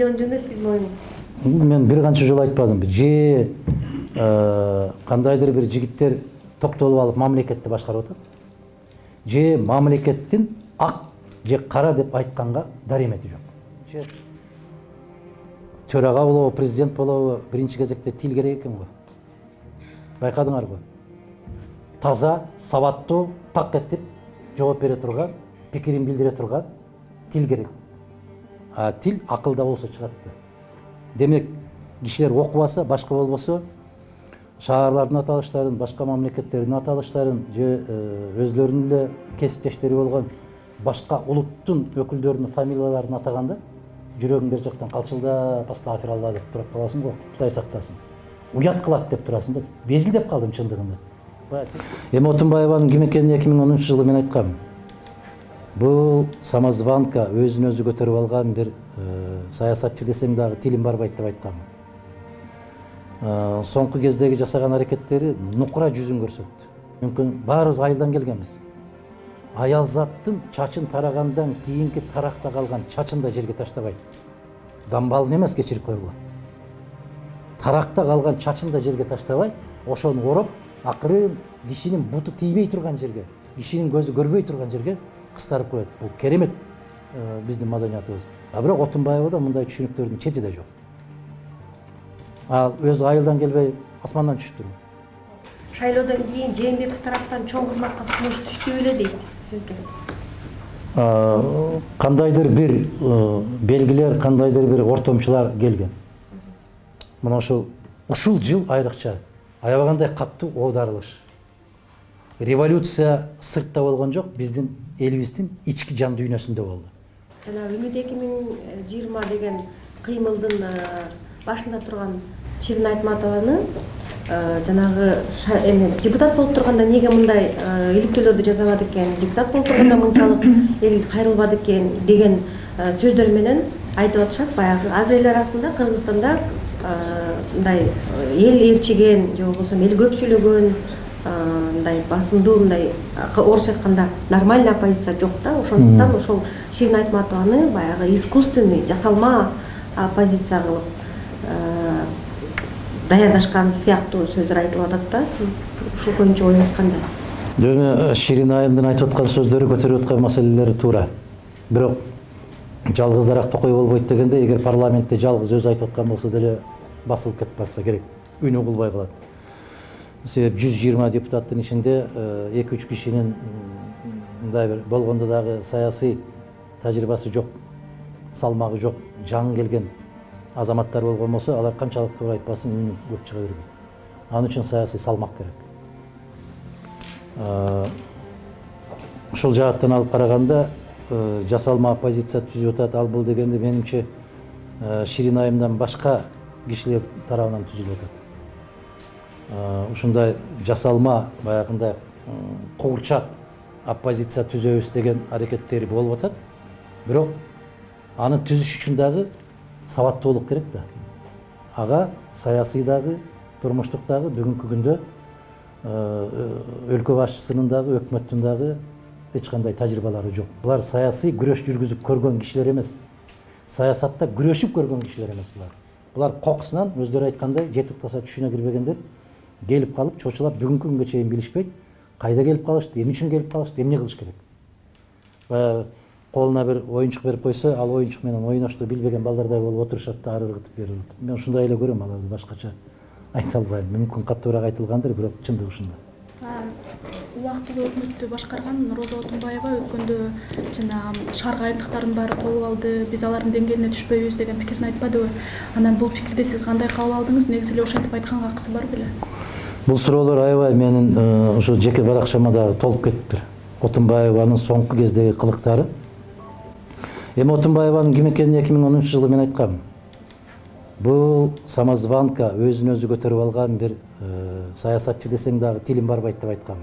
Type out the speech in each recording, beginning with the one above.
миллиондуу эмес сиздин оюңуз? Мен бир канча жолу айтпадым. Же кандайдыр бир жигиттер топтолуп алып мамлекетти башкарып атат. Же мамлекеттин ак же кара деп айтканга даремети жок. Же төрага болобу, президент болобу, биринчи кезекте тил керек экен го. Байкадыңар го. Таза, сабаттуу, так этип жооп бере турган, пикирин билдире турган тил керек. А тил акылда болсо чыгат да. Демек, кишилер окубаса, башка болбосо, шаарлардын аталыштарын, башка мамлекеттердин аталыштарын, же өзлөрүнүн эле кесиптештери болгон башка улуттун өкүлдөрүнүн фамилияларын атаганда, жүрөгүң бер жактан калчылдап, астагфиралла деп туруп каласың го, Кудай сактасын. Уят кылат деп турасың да, безилдеп калдым чындыгында. Эми Отунбаеванын ким экенин 2010-жылы мен айткам. Бул самозванка, өзүн өзү көтөрүп алган бир саясатчы десең дагы тилим барбайт деп айткам. Соңку кездеги жасаган аракеттери нукура жүзүн көрсөттү. Мүмкүн баарыбыз айылдан келгенбиз. Аялзаттын чачын тарагандан кийинки таракта калган чачын да жерге таштабайт. Дамбалын эмес кечирип койгула. Таракта калган чачын да жерге таштабай, ошону ороп, акырын кишинин буту тийбей турган жерге, кишинин көзү көрбөй турган жерге кыстарып коет. Бул керемет биздин маданиятыбыз. А бирок Отунбаевада мындай түшүнүктөрдүн чети да жок. Ал өзү айылдан келбей асмандан түшүптүрбү? Шайлоодон кийин Жээнбеков тараптан чоң кызматка сунуш түштү беле дейт сизге. Кандайдыр бир белгилер, кандайдыр бир ортомчулар келген. Мына ушул жыл айрыкча аябагандай каттуу оодарылыш. Революция сыртта болгон жок, биздин элибиздин ички жан дүйнөсүндө болду. Жана Үмүт 2020 деген кыймылдын башында турган Ширин Айтматованы жанагы депутат болуп турганда эмнеге мындай иликтөөлөрдү жасабады экен, депутат болуп турганда мынчалык эл кайрылбады экен деген сөздөр менен айтып атышат. Баягы азыр эл арасында Кыргызстанда мындай эл ээрчиген же болбосо эл көп сүйлөгөн мындай басымдуу, мындай орусча айтканда нормальный оппозиция жок да. Ошондуктан ошол Ширин Айтматованы баягы искусственный, жасалма оппозиция кылып даярдашкан сыяктуу сөздөр айтылып атат да. Сиз ушул боюнча оюңуз кандай? Дөмө Ширин айымдын айтып аткан сөздөрү, көтөрүп аткан маселелери туура. Бирок жалгыздаrak токой болбойт дегенде, эгер парламентте жалгыз өзү айтып аткан болсо деле басылып кетпесе керек, үнү кулбай калат. Себеп 120 депутаттын ичинде 2-3 кишинин мындай бир болгондо дагы саясий тажрыйбасы жок, салмагы жок, жаңы келген азаматтар болгон болсо, алар канчалык туура айтпасын, үнү көп чыга бербейт. Анын үчүн саясий салмак керек. Ушул жааттан алып караганда жасалма оппозиция түзүп атат. Ал бул дегенде менимче Ширин айымдан башка кишилер тарабынан түзүлүп атат. Ушундай жасалма баягындай куурчак оппозиция түзөбүз деген аракеттери болуп атат. Бирок аны түзүш үчүн дагы сабаттуулук керек да. Ага саясий дагы, турмуштук дагы бүгүнкү күндө өлкө башчысынын дагы, өкмөттүн дагы эч кандай тажрыйбалары жок. Булар саясий күрөш жүргүзүп көргөн кишилер эмес. Саясатта күрөшүп көргөн кишилер эмес булар. Булар кокусунан өздөрү айткандай жети уктаса түшүнө кирбегендер, келип калып чочулап бүгүнкү күнгө чейин билишпейт. Кайда келип калышты, эмне үчүн келип калышты, эмне кылыш керек. Баягы колуна бир оюнчук берип койсо, ал оюнчук менен ойношту билбеген балдардай болуп отурушат да, ары ыргытып бери ыргытып. Мен ушундай эле көрөм, аларды башкача айта албайм. Мүмкүн каттуураак айтылгандыр, бирок чындыгы ушундай. Убактылуу өкмөттү башкарган Роза Отунбаева өткөндө жана шаар кайрылыктардын баары толуп алды, биз алардын деңгээлине түшпөйбүз деген пикирин айтпадыбы? Анан бул пикирди сиз кандай кабыл алдыңыз? Негизи эле ошентип айтканга акысы бар беле? Бул суроолор аябай менин ошо жеке баракчама дагы толуп кетиптир. Отунбаеванын соңку кездеги кылыктары. Эми Отунбаеванын ким экенин 2010-жылы мен айткам. Бул самозванка, өзүн өзү көтөрүп алган бир саясатчы десең дагы тилим барбайт деп айткам.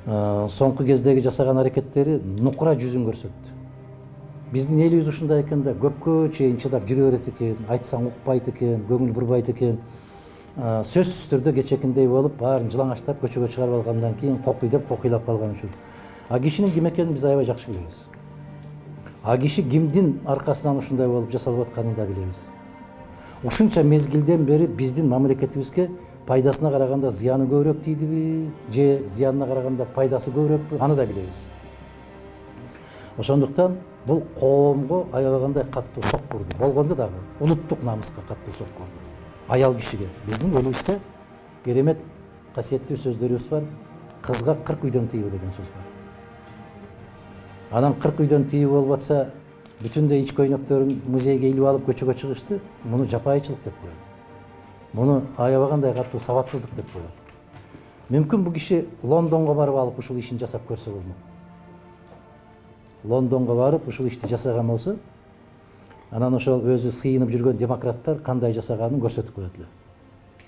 Соңку кездеги жасаган аракеттери нукура жүзүн көрсөттү. Биздин элибиз ушундай экен да, көпкө чейин чыдап жүрө берет экен, айтсаң укпайт экен, көңүл бурбайт экен. Сөзсүз түрдө кечекиндей болуп, баарын жылаңачтап көчөгө чыгарып алгандан кийин кокуй деп кокуйлап калган үчүн. А кишинин ким экенин биз аябай жакшы билебиз. А киши кимдин аркасынан ушундай болуп жасалып атканын да билебиз. Ушунча мезгилден бери биздин мамлекетибизге пайдасына караганда зыяны көбүрөөк тийдиби же зыянына караганда пайдасы көбүрөөкпү, аны да билебиз. Ошондуктан бул коомго аябагандай каттуу сок курду. Болгондо дагы улуттук намыска каттуу сок курду. Аял кишиге биздин элибизде керемет касиеттүү сөздөрүбүз бар. Кызга 40 үйдөн тийүү деген сөз бар. Анан 40 үйдөн тийүү болуп атса, бүтүндөй ич көйнөктөрүн музейге илип алып көчөгө чыгышты, муну жапайычылык деп коет. Муну аябагандай каттуу сабатсыздык деп коет. Мүмкүн бул киши Лондонго барып алып ушул ишин жасап көрсө болмок. Лондонго барып ушул ишти жасаган болсо, анан ошол өзү сыйынып жүргөн демократтар кандай жасаганын көрсөтүп коет эле.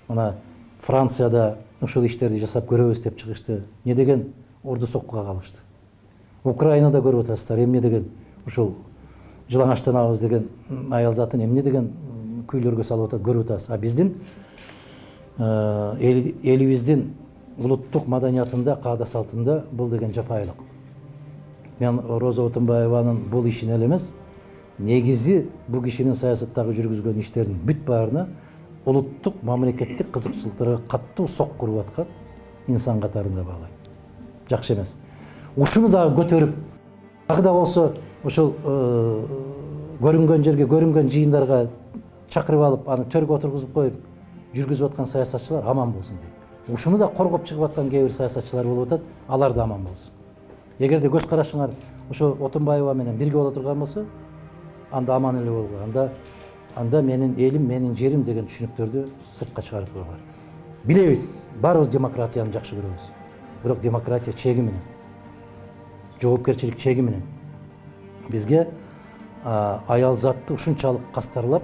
Мына Францияда ушул иштерди жасап көрөбүз деп чыгышты. Не деген орду соккуга калышты. Украинада көрүп атасыздар, эмне деген ушул жылаңачтанабыз деген аял затын эмне деген күйлөргө салып атат, көрүп атасыз. А биздин элибиздин улуттук маданиятында, каада салтында бул деген жапайылык. Мен Роза Отунбаеванын бул ишин эле эмес, негизи бул кишинин саясаттагы жүргүзгөн иштеринин бүт баарына улуттук мамлекеттик кызыкчылыктарга каттуу сок куруп аткан инсан катарында баалайм. Жакшы эмес. Ушуну дагы көтөрүп, дагы да болсо ушул көрүнгөн жерге, көрүнгөн жыйындарга чакырып алып, аны төргө отургузуп коюп жүргүзүп аткан саясатчылар аман болсун дейм. Ушуну да коргоп чыгып аткан кээ бир саясатчылар болуп атат, алар да аман болсун. Эгерде көз карашыңар ошо Отунбаева менен бирге боло турган болсо, анда аман эле болгула. Анда менин элим, менин жерим деген түшүнүктөрдү сыртка чыгарып койгула. Билебиз, баарыбыз демократияны жакшы көрөбүз. Бирок демократия чеги менен, жоопкерчилик чеги менен. Бизге аял затты ушунчалык кастарлап,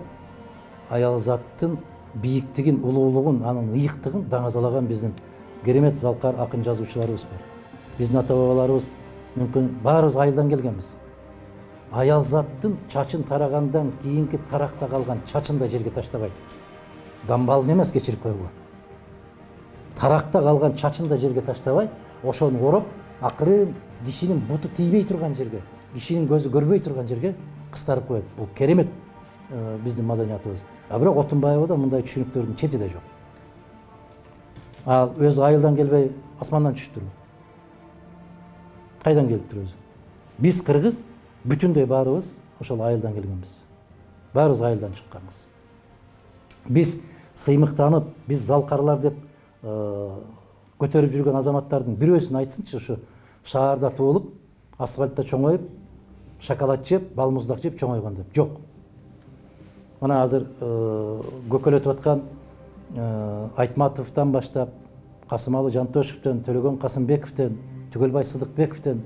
аял заттын бийиктигин, улуулугун, анын ыйыктыгын даңазалаган биздин керемет залкар акын жазуучуларыбыз бар. Биздин ата бабаларыбыз мүмкүн баарыбыз айылдан келгенбиз. Аял заттын чачын тарагандан кийинки таракта калган чачын да жерге таштабайт. Дамбалын эмес, кечирип койгула. Таракта калган чачын да жерге таштабай, ошону ороп, акырын кишинин буту тийбей турган жерге, кишинин көзү көрбөй турган жерге кыстарып коет. Бул керемет биздин маданиятыбыз. А бирок Отунбаевада мындай түшүнүктөрдүн чети да жок. Ал өзү айылдан келбей асмандан түшүптүрбү? Кайдан келиптир өзү? Биз кыргыз бүтүндөй баарыбыз ошол айылдан келгенбиз. Баарыбыз айылдан чыкканбыз. Биз сыймыктанып, биз залкарлар деп көтөрүп жүргөн азаматтардын бирөөсүн айтсынчы, ошо шаарда туулуп, асфальтта чоңоюп, шоколад жеп, балмуздак жеп чоңойгон деп. Жок. Мына азыр көкөлөтүп аткан Айтматовдон баштап, Касымалы Жантошевден, Төлөгөн Касымбековден, Түгөлбай Сыдыкбековден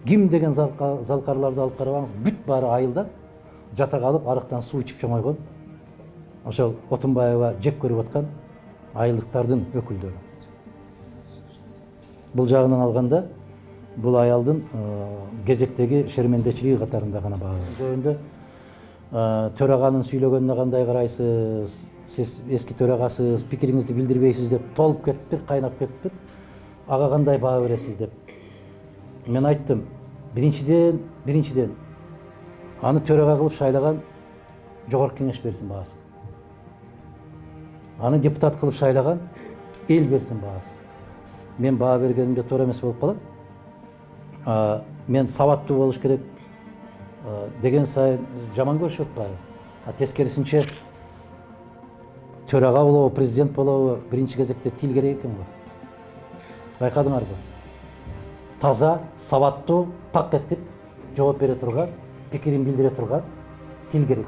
ким деген залкарларды алып карабаңыз, бүт баары айылдан жата калып, арыктан суу ичип чоңойгон. Ошол Отунбаева жек көрүп аткан айылдыктардын өкүлдөрү. Бул жагынан алганда, бул аялдын кезектеги шермендечилиги катарында гана баалайм. Көбүндө төраганын сүйлөгөнүнө кандай карайсыз, сиз эски төрагасыз, пикириңизди билдирбейсиз деп толуп кетиптир, кайнап кетиптир. Ага кандай баа бересиз деп. Мен айттым, биринчиден аны төрага кылып шайлаган жогорку кеңеш берсин баасын. Аны депутат кылып шайлаган эл берсин баасын. Мен баа бергенимде туура эмес болуп калат. Мен сабаттуу болуш керек деген сайын жаман көрүшүп атпайбы? Тескерисинче төрага болобу, президент болобу, биринчи кезекте тил керек экен го. Байкадыңарбы? Таза, сабаттуу, так этип жооп бере турган, пикирин билдире турган тил керек.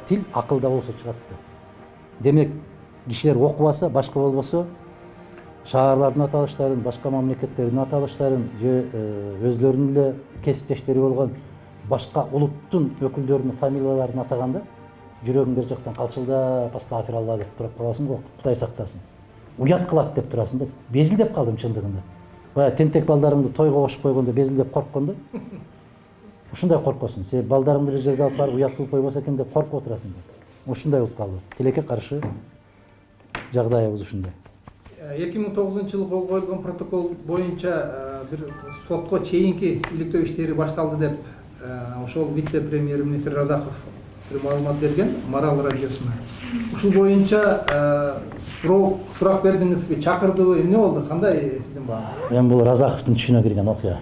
Тил акылда болсо чыгат. Демек, кишилер окубаса, башка болбосо, шаарлардын аталыштарын, башка мамлекеттердин аталыштарын, же өзлөрүнүн эле кесиптештери болгон башка улуттун өкүлдөрүнүн фамилияларын атаганда, жүрөгүң бер жактан калчылдап, астагфиралла деп туруп каласың го, Кудай сактасын. Уят кылат деп турасың да. Безилдеп калдым чындыгында. Баягы тентек балдарымды тойго кошуп койгондо безилдеп корккондо. Ушундай коркосуң. Сен балдарыңды бир жерге алып барып уят кылып койбосо экен деп коркуп отурасың. Ушундай болуп калды. Тилекке каршы жагдайыбыз ушундай. 2009-жылы кол коюлган протокол боюнча бир сотко чейинки иликтөө иштери башталды деп ошол вице премьер министр Разаков бир маалымат берген Марал радиосуна. Ушул боюнча сурак бердиңизби, чакырдыбы, эмне болду, кандай сиздин бааңыз? Эми бул Разаковдун түшүнө кирген окуя.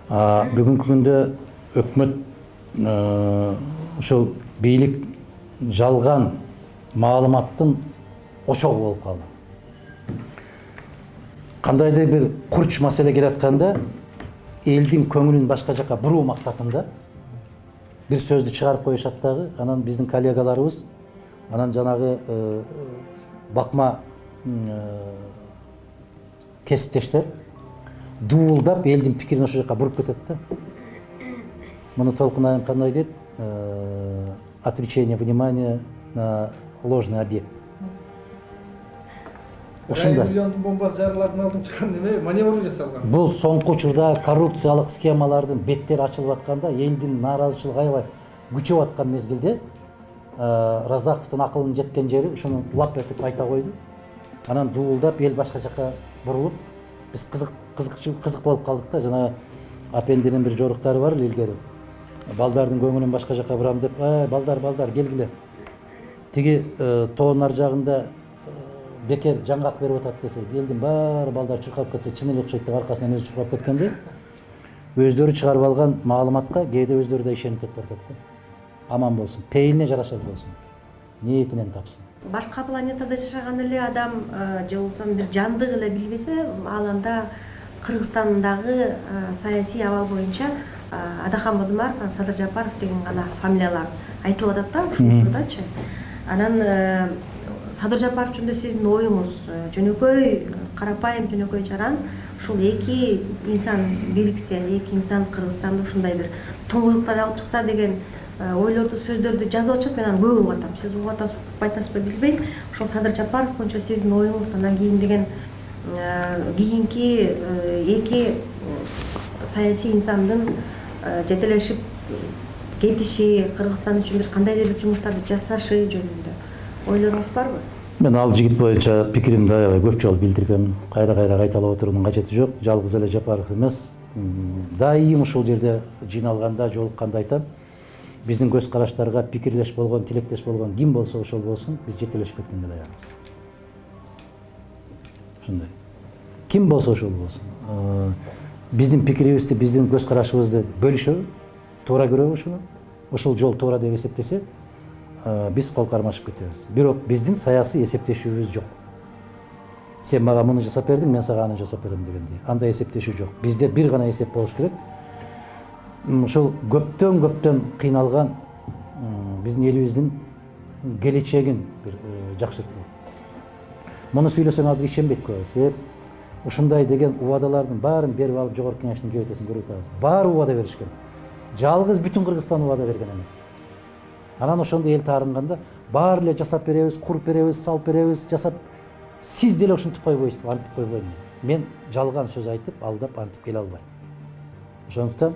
Бүгүнкү күндө өкмөт ушул бийлик жалган маалыматтын ошогу болуп калды. Кандайдыр бир курч маселе келатканда элдин көңүлүн башка жака буруу максатында бир сөздү чыгарып коюшат дагы, анан биздин коллегаларыбыз, анан жанагы бакма кесиптештер дуулдап элдин пикирин ошол жака буруп кетет да. Муну Толкун айым кандай дейт? Отвлечение внимания на ложный объект. Ушундай миллиондун бомбасы жарылардын алдын чыккан неме маневр жасалган. Бул соңку учурда коррупциялык схемалардын беттери ачылып атканда, элдин нааразычылыгы аябай күчөп аткан мезгилде Разаковдун акылынын жеткен жери ушуну лап этип айта койду. Анан дуулдап эл башка жака бурулуп, биз кызык болуп калдык да. Жана апендинин бир жоруктары бар эле илгери. Балдардын көңүлүн башка жака бурам деп, балдар келгиле. Тиги тоонун ар жагында бекер жаңгак берип атат десе, элдин баары балдар чуркап кетсе, чын эле окшойт деп аркасынан өзү чуркап кеткенде, өздөрү чыгарып алган маалыматка кээде өздөрү да ишенип кетип атат да. Аман болсун, пейилине жараша болсун, ниетинен тапсын. Башка планетада жашаган эле адам же болбосо бир жандык эле билбесе, ал анда Кыргызстандагы саясий абал боюнча Адахан Бадымаров, Садыр Жапаров деген гана фамилиялар айтылып атат да ушул учурдачы. Анан Садыр Жапаров жөнүндө сиздин оюңуз жөнөкөй, карапайым жөнөкөй жаран, ушул эки инсан бириксе, эки инсан Кыргызстанда ушундай бир туңгуюктан алып чыкса деген ойлорду, сөздөрдү жазып атышат. Мен аны көп угуп атам. Сиз угуп атасызбы, айтасызбы билбейм. Ошол Садыр Жапаров боюнча сиздин оюңуз, анан кийин деген кийинки эки саясий инсандын жетелешип кетиши, Кыргызстан үчүн бир кандайдыр бир жумуштарды жасашы жөнүндө ойлоруңуз барбы? Мен ал жигит боюнча пикиримди аябай көп жолу билдиргем. Кайра кайталап отуруунун кажети жок. Жалгыз эле Жапаров эмес. Дайым ушул жерде жыйналганда, жолукканда айтам. Биздин көз караштарга пикирлеш болгон, тилектеш болгон ким болсо ошол болсун, биз жетелешип кеткенге даярбыз. Ушундай. Ким болсо ошол болсун. Биздин пикирибизди, биздин көз карашыбызды бөлүшөбү, туура көрөбү ушуну. Ошол жол туура деп эсептесе, биз кол кармашып кетебиз. Бирок биздин саясий эсептешүүбүз жок. Сен мага муну жасап бердиң, мен сага аны жасап берем дегендей. Андай эсептешүү жок. Бизде бир гана эсеп болуш керек. Ушул көптөн кыйналган биздин элибиздин келечегин бир жакшыртуу. Муну сүйлөсөм азыр ишенбейт көп. Себеп ушундай деген убадалардын баарын берип алып жогорку кеңештин кебетесин көрүп атабыз. Баары убада беришкен. Жалгыз бүтүн Кыргызстан убада берген эмес. Анан ошондо эл таарынганда баары эле жасап беребиз, куруп беребиз, салып беребиз, жасап. Сиз деле ушинтип койбойсузбу, антип койбойм. Мен жалган сөз айтып, алдап антип келе албайм. Ошондуктан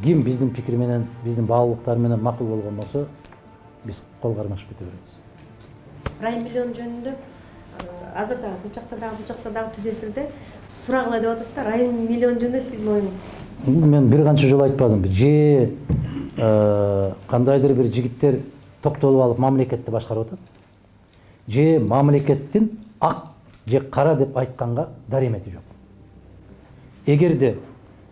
ким биздин пикир менен, биздин баалуулуктар менен макул болгон болсо, биз кол кармашып кете беребиз. Райым миллион жөнүндө азыр дагы бул жакта дагы түзөтүлдү. Сурагыла деп атат да, райым миллион жөнүндө сиздин оюңуз? Мен бир канча жолу айтпадым. Же кандайдыр бир жигиттер топтолуп алып мамлекетти башкарып атат. Же мамлекеттин ак же кара деп айтканга даремети жок. Эгерде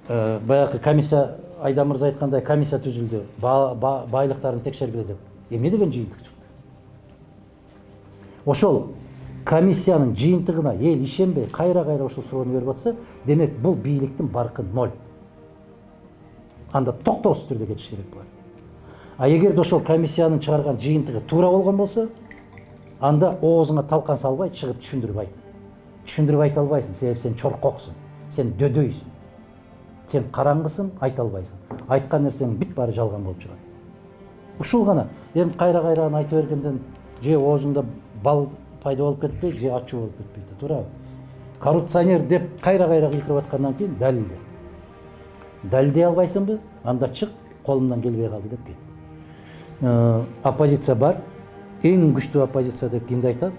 баягы комиссия, Айдан мырза айткандай комиссия түзүлдү, байлыктарын текшергиле деп. Эмне деген жыйынтык чыкты? Ошол комиссиянын жыйынтыгына эл ишенбей, кайра ушул суроону берип атса, демек бул бийликтин баркы ноль. Анда токтоосуз түрдө кетиш керек болот. А эгерде ошол комиссиянын чыгарган жыйынтыгы туура болгон болсо, анда оозуңа талкан салбай чыгып түшүндүрүп айт. Түшүндүрүп айта албайсың, себеп сен чоркоксуң, сен дөдөйсүң. Сен караңгысың, айта албайсың. Айткан нерсең бүт баары жалган болуп чыгат. Ушул гана. Эми кайра-кайраны айтып бергенден же оозуңда бал пайда болуп кетпей, же ачуу болуп кетпейт, туурабы? Коррупционер деп кайра-кайра кыйкырып аткандан кийин далилде. Далилдей албайсыңбы? Анда чык, колумдан келбей калды деп кет. Оппозиция бар. Эң күчтүү оппозиция деп кимди айтат?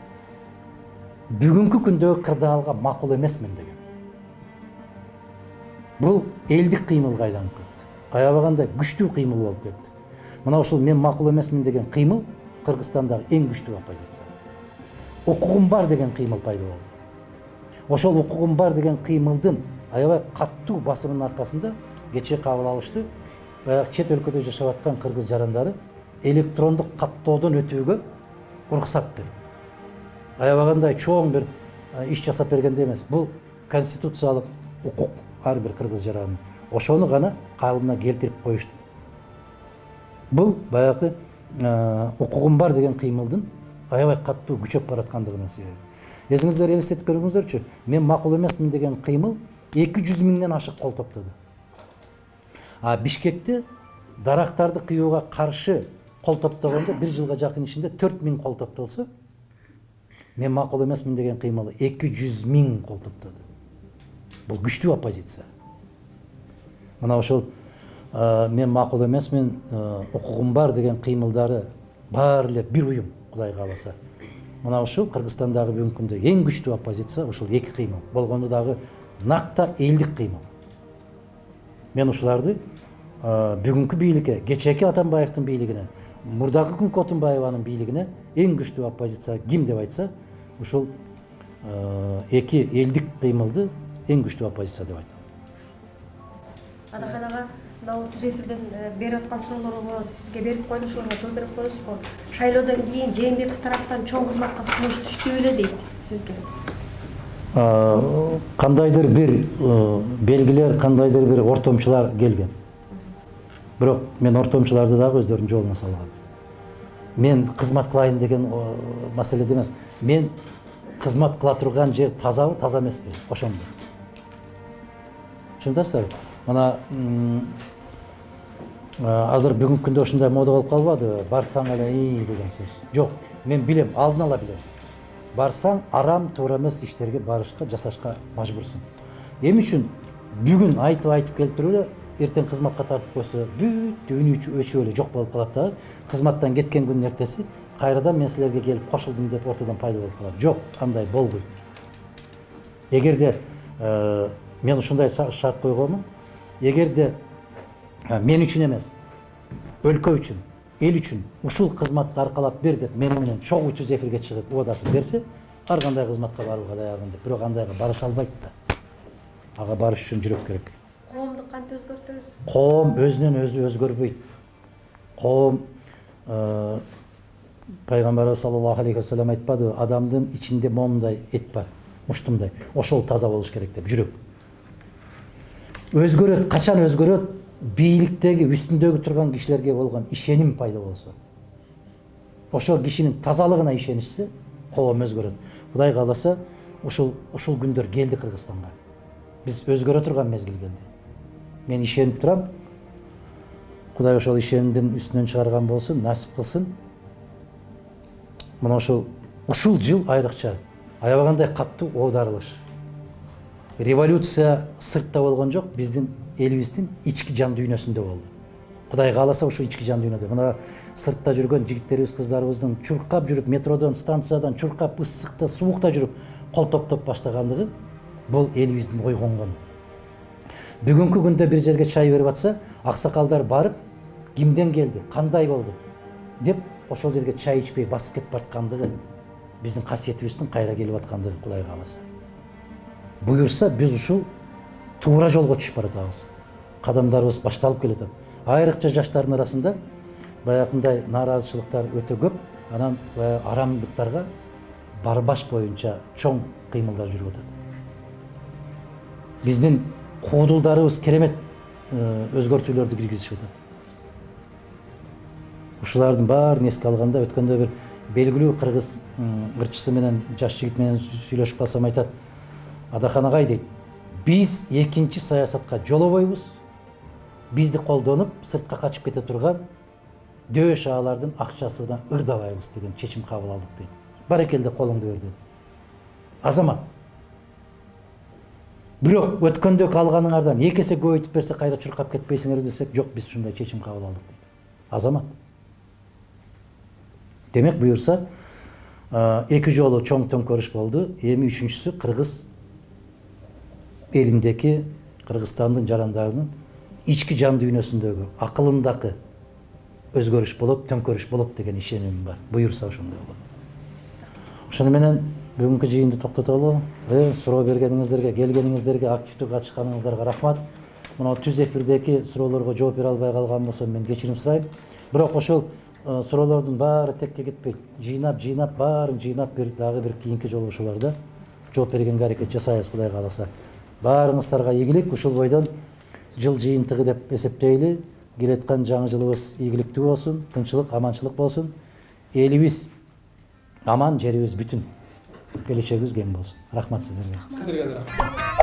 Бүгүнкү күндөгү кырдаалга макул эмесмин деген. Бул элдик кыймылга айланып кетти. аябаганда күчтүү кыймыл болуп кетти. Мына ушул мен макул эмесмин деген кыймыл Кыргызстандагы эң күчтүү оппозиция. Укугум бар деген кыймыл пайда болду. Ошол укугум бар деген кыймылдын аябай каттуу басымынын аркасында кечээ кабыл алышты. Баягы чет өлкөдө жашап аткан кыргыз жарандары электрондук каттоодон өтүүгө уруксат берди. Аябагандай чоң бир иш жасап бергенде эмес. Бул конституциялык укук ар бир кыргыз жаранын. Ошону гана калыбына келтирип коюшту. Бул баягы укугум бар деген кыймылдын аябай каттуу күчөп бараткандыгынын себеби. Эсиңиздер элестетип көрүңүздөрчү, мен макул эмесмин деген кыймыл 200 миңден ашык кол топтоду. Бишкекте дарактарды кыюуга каршы кол топтогондо 1 жылга жакын ичинде 4000 кол топтолсо, мен макул эмесмин деген кыймылы 200 миң кол топтоду. Бул күчтүү оппозиция. Мына ошол мен макул эмесмин, укугум бар деген кыймылдары баары эле бир уюм, Кудай кааласа. Мына ушул Кыргызстандагы бүгүнкү күндө эң күчтүү оппозиция ушул эки кыймыл. Болгондо дагы накта элдик кыймыл. Мен ушуларды бүгүнкү бийликке, кечээки Атамбаевдин бийлигине, мурдагы күнкү Отунбаеванын бийлигине эң күчтүү оппозиция ким деп айтса, ушул эки элдик кыймылды эң күчтүү оппозиция деп айтам. Адаканага мына түз эфирден берип аткан суроолорго сизге берип коюшуларга жооп берип коесузго. Шайлоодон кийин Жээнбеков тараптан чоң кызматка сунуш түштү беле дейт сизге. Кандайдыр бир белгилер, кандайдыр бир ортомчулар келген. Бирок мен ортомчуларды дагы өздөрүнүн жолуна салгам. Мен кызмат кылайын деген маселеде эмес. Мен кызмат кыла турган жер тазабы, таза эмеспи? Ошондо. Түшүнөсүзбү? Мына азыр бүгүнкү күндө ушундай мода болуп калбадыбы? Барсаң эле деген сөз. Жок, мен билем, алдын ала билем. Барсаң арам туура эмес иштерге барышка, жасашка мажбурсуң. Эми үчүн бүгүн айтып келип туруп эле эртең кызматка тартып койсо, бүт үнү өчүп эле жок болуп калат да. Кызматтан кеткен күнүн эртеси кайрадан мен силерге келип кошулдум деп ортодон пайда болуп калат. Жок, андай болбойт. Эгерде мен ушундай шарт койгонмун, эгерде мен үчүн эмес, өлкө үчүн, эл үчүн ушул кызматты аркалап бер деп мени менен чогуу түз эфирге чыгып убадасын берсе, ар кандай кызматка барууга даярмын деп. Бирок андайга барыша албайт да. Ага барыш үчүн жүрөк керек. Коомду кантип өзгөртөбүз? Коом өзүнөн өзү өзгөрбөйт. Коом Пайгамбарыбыз саллаллаху алейхи ва саллям айтпадыбы, адамдын ичинде момундай эт бар, уштумдай. Ошол таза болуш керек деп, жүрөк. Өзгөрөт, качан өзгөрөт? Бийликтеги, үстүндөгү турган кишилерге болгон ишеним пайда болсо. Ошол кишинин тазалыгына ишенишсе, коом өзгөрөт. Кудай кааласа, ушул күндөр келди Кыргызстанга. Биз өзгөрө турган мезгил келди. Мен ишенип турам. Кудай ошол ишенимдин үстүнөн чыгарган болсун, насип кылсын. Мына ушул жыл айрыкча аябагандай каттуу оодарылыш. Революция сыртта болгон жок, биздин элибиздин ички жан дүйнөсүндө болду. Кудай кааласа ушул ички жан дүйнөдө. Мына сыртта жүргөн жигиттерибиз, кыздарыбыздын чуркап жүрүп, метродон, станциядан чуркап, ысыкта, суукта жүрүп кол топтоп баштагандыгы бул элибиздин ойгонгону. Бүгүнкү күндө бир жерге чай берип атса, аксакалдар барып, кимден келди, кандай болду деп ошол жерге чай ичпей басып кетип бараткандыгы биздин касиетибиздин кайра келип аткандыгы Кудай кааласа. Буюрса биз ушул туура жолго түшүп баратабыз. Кадамдарыбыз башталып келатат. Айрыкча жаштардын арасында баягындай нааразычылыктар өтө көп, анан арамдыктарга барбаш боюнча чоң кыймылдар жүрүп атат. Биздин куудулдарыбыз керемет өзгөртүүлөрдү киргизишип атат. Ушулардын баарын эске алганда өткөндө бир белгилүү кыргыз ырчысы менен жаш жигит менен сүйлөшүп калсам айтат: Адахан агай дейт, биз экинчи саясатка жолобойбуз, бизди колдонуп сыртка качып кете турган дөш аалардын акчасына ырдабайбыз деген чечим кабыл алдык дейт. Барекелде, колуңду бер дейт. Азамат. Бирок өткөндөгү алганыңардан эки эсе көбөйтүп берсе кайра чуркап кетпейсиңер десек, жок, биз ушундай чечим кабыл алдык дейт. Азамат. Демек буюрса, эки жолу чоң төңкөрүш болду. Эми үчүнчүсү Кыргыз элиндеки, Кыргызстандын жарандарынын ички жан дүйнөсүндөгү, акылындагы өзгөрүш болот, төңкөрүш болот деген ишенимим бар. Буюрса ошондой болот. Ошону менен бүгүнкү жыйынды токтотолу. Суроо бергениңиздерге, келгениңиздерге, активдүү катышканыңыздарга рахмат. Мына түз эфирдеги суроолорго жооп бере албай калган болсом мен кечирим сурайм. Бирок ошол суроолордун баары текке кетпейт. Жыйнап, баарын жыйнап дагы бир кийинки жолугушууларда жооп бергенге аракет жасайбыз, Кудай кааласа. Баарыңыздарга ийгилик, ушул бойдон жыл жыйынтыгы деп эсептейли. Келаткан жаңы жылыбыз ийгиликтүү болсун, тынчылык, аманчылык болсун. Элибиз аман, жерибиз бүтүн. Келечегибиз кең болсун. Рахмат сиздерге. Сиздерге да рахмат.